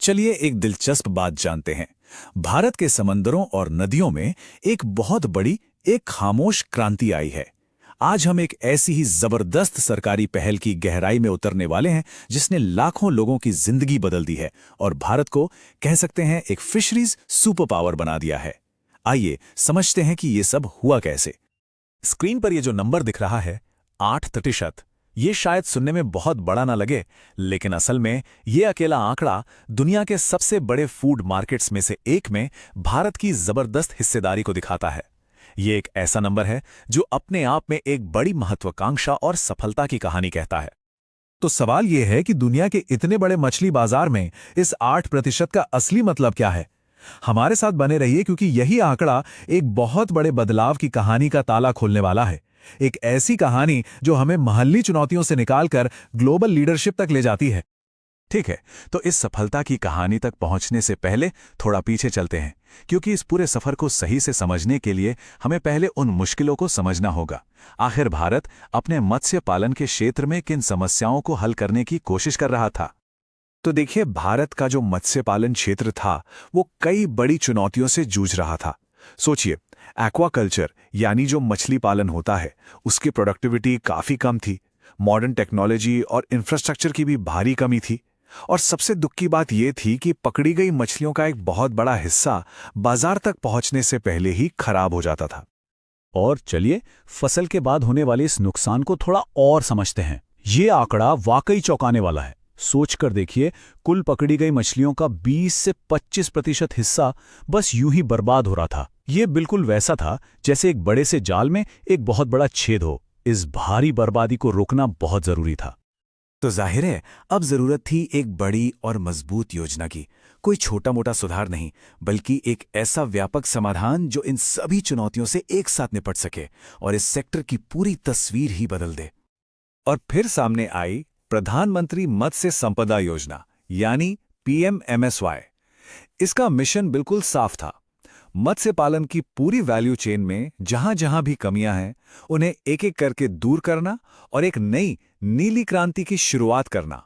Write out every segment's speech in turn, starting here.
चलिए एक दिलचस्प बात जानते हैं। भारत के समंदरों और नदियों में एक बहुत बड़ी, एक खामोश क्रांति आई है। आज हम एक ऐसी ही जबरदस्त सरकारी पहल की गहराई में उतरने वाले हैं जिसने लाखों लोगों की जिंदगी बदल दी है और भारत को कह सकते हैं एक फिशरीज सुपर पावर बना दिया है। आइए समझते हैं कि ये सब हुआ कैसे। स्क्रीन पर ये जो नंबर दिख रहा है 8%, ये शायद सुनने में बहुत बड़ा ना लगे, लेकिन असल में ये अकेला आंकड़ा दुनिया के सबसे बड़े फूड मार्केट्स में से एक में भारत की जबरदस्त हिस्सेदारी को दिखाता है। ये एक ऐसा नंबर है जो अपने आप में एक बड़ी महत्वाकांक्षा और सफलता की कहानी कहता है। तो सवाल यह है कि दुनिया के इतने बड़े मछली बाजार में इस 8% का असली मतलब क्या है। हमारे साथ बने रहिए क्योंकि यही आंकड़ा एक बहुत बड़े बदलाव की कहानी का ताला खोलने वाला है। एक ऐसी कहानी जो हमें महल्ली चुनौतियों से निकालकर ग्लोबल लीडरशिप तक ले जाती है। ठीक है, तो इस सफलता की कहानी तक पहुंचने से पहले थोड़ा पीछे चलते हैं, क्योंकि इस पूरे सफर को सही से समझने के लिए हमें पहले उन मुश्किलों को समझना होगा। आखिर भारत अपने मत्स्य पालन के क्षेत्र में किन समस्याओं को हल करने की कोशिश कर रहा था। तो देखिए, भारत का जो मत्स्य पालन क्षेत्र था वो कई बड़ी चुनौतियों से जूझ रहा था। सोचिए, एक्वाकल्चर यानी जो मछली पालन होता है उसकी प्रोडक्टिविटी काफी कम थी। मॉडर्न टेक्नोलॉजी और इंफ्रास्ट्रक्चर की भी भारी कमी थी। और सबसे दुख की बात यह थी कि पकड़ी गई मछलियों का एक बहुत बड़ा हिस्सा बाजार तक पहुंचने से पहले ही खराब हो जाता था। और चलिए फसल के बाद होने वाले इस नुकसान को थोड़ा और समझते हैं। ये आंकड़ा वाकई चौंकाने वाला है। सोचकर देखिए, कुल पकड़ी गई मछलियों का 20 से 25% हिस्सा बस यूं ही बर्बाद हो रहा था। ये बिल्कुल वैसा था जैसे एक बड़े से जाल में एक बहुत बड़ा छेद हो। इस भारी बर्बादी को रोकना बहुत जरूरी था। तो जाहिर है अब जरूरत थी एक बड़ी और मजबूत योजना की। कोई छोटा मोटा सुधार नहीं, बल्कि एक ऐसा व्यापक समाधान जो इन सभी चुनौतियों से एक साथ निपट सके और इस सेक्टर की पूरी तस्वीर ही बदल दे। और फिर सामने आई प्रधानमंत्री मत्स्य संपदा योजना यानी PMMSY। इसका मिशन बिल्कुल साफ था। मत्स्य पालन की पूरी वैल्यू चेन में जहां जहां भी कमियां हैं उन्हें एक एक करके दूर करना और एक नई नीली क्रांति की शुरुआत करना।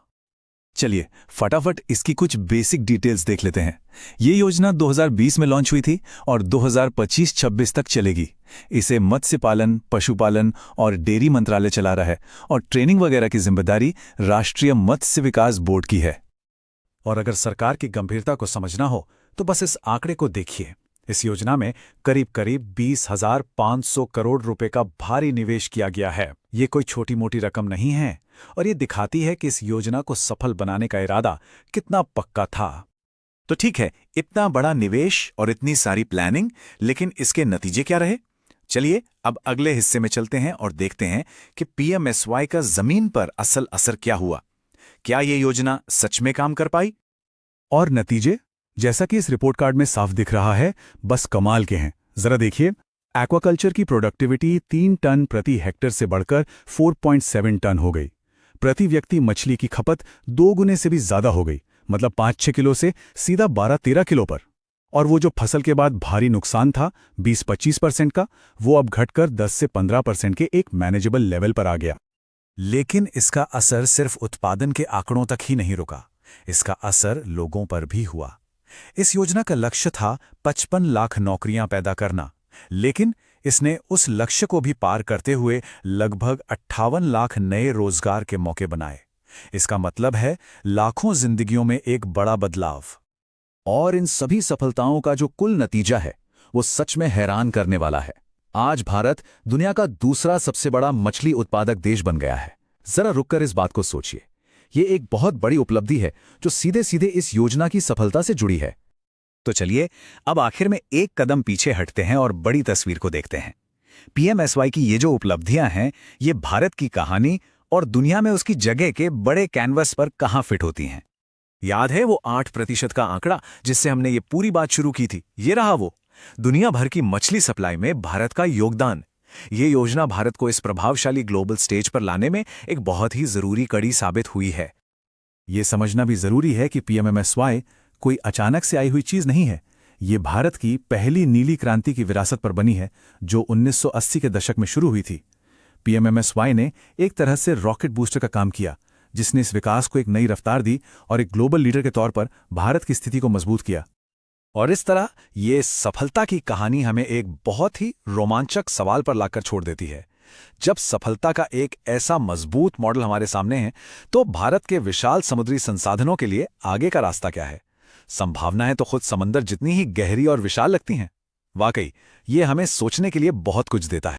चलिए फटाफट इसकी कुछ बेसिक डिटेल्स देख लेते हैं। ये योजना 2020 में लॉन्च हुई थी और 2025-26 तक चलेगी। इसे मत्स्य पालन, पशुपालन और डेयरी मंत्रालय चला रहा है और ट्रेनिंग वगैरह की जिम्मेदारी राष्ट्रीय मत्स्य विकास बोर्ड की है। और अगर सरकार की गंभीरता को समझना हो तो बस इस आंकड़े को देखिए। इस योजना में करीब करीब 20,500 करोड़ रुपए का भारी निवेश किया गया है। ये कोई छोटी मोटी रकम नहीं है और ये दिखाती है कि इस योजना को सफल बनाने का इरादा कितना पक्का था। तो ठीक है, इतना बड़ा निवेश और इतनी सारी प्लानिंग, लेकिन इसके नतीजे क्या रहे? चलिए अब अगले हिस्से में चलते हैं और देखते हैं कि PMSY का जमीन पर असल असर क्या हुआ। क्या ये योजना सच में काम कर पाई? और नतीजे जैसा कि इस रिपोर्ट कार्ड में साफ दिख रहा है, बस कमाल के हैं। जरा देखिए, एक्वाकल्चर की प्रोडक्टिविटी 3 टन प्रति हेक्टेयर से बढ़कर 4.7 टन हो गई। प्रति व्यक्ति मछली की खपत 2 गुने से भी ज्यादा हो गई, मतलब 5-6 किलो से सीधा 12-13 किलो पर। और वो जो फसल के बाद भारी नुकसान था 20-25% का, वो अब घटकर 10 से 15% के एक मैनेजेबल लेवल पर आ गया। लेकिन इसका असर सिर्फ उत्पादन के आंकड़ों तक ही नहीं रुका, इसका असर लोगों पर भी हुआ। इस योजना का लक्ष्य था 55 लाख नौकरियां पैदा करना, लेकिन इसने उस लक्ष्य को भी पार करते हुए लगभग 58 लाख नए रोजगार के मौके बनाए। इसका मतलब है लाखों जिंदगियों में एक बड़ा बदलाव। और इन सभी सफलताओं का जो कुल नतीजा है वो सच में हैरान करने वाला है। आज भारत दुनिया का दूसरा सबसे बड़ा मछली उत्पादक देश बन गया है। जरा रुककर इस बात को सोचिए। ये एक बहुत बड़ी उपलब्धि है जो सीधे सीधे इस योजना की सफलता से जुड़ी है। तो चलिए अब आखिर में एक कदम पीछे हटते हैं और बड़ी तस्वीर को देखते हैं। PMSY की ये जो उपलब्धियां हैं, ये भारत की कहानी और दुनिया में उसकी जगह के बड़े कैनवस पर कहां फिट होती हैं। याद है वो 8% का आंकड़ा जिससे हमने ये पूरी बात शुरू की थी? ये रहा वो दुनिया भर की मछली सप्लाई में भारत का योगदान। ये योजना भारत को इस प्रभावशाली ग्लोबल स्टेज पर लाने में एक बहुत ही जरूरी कड़ी साबित हुई है। ये समझना भी जरूरी है कि PMMSY कोई अचानक से आई हुई चीज नहीं है। ये भारत की पहली नीली क्रांति की विरासत पर बनी है जो 1980 के दशक में शुरू हुई थी। PMMSY ने एक तरह से रॉकेट बूस्टर का काम किया, जिसने इस विकास को एक नई रफ्तार दी और एक ग्लोबल लीडर के तौर पर भारत की स्थिति को मजबूत किया। और इस तरह ये सफलता की कहानी हमें एक बहुत ही रोमांचक सवाल पर लाकर छोड़ देती है। जब सफलता का एक ऐसा मजबूत मॉडल हमारे सामने है, तो भारत के विशाल समुद्री संसाधनों के लिए आगे का रास्ता क्या है? संभावनाएं तो खुद समंदर जितनी ही गहरी और विशाल लगती हैं। वाकई, ये हमें सोचने के लिए बहुत कुछ देता है।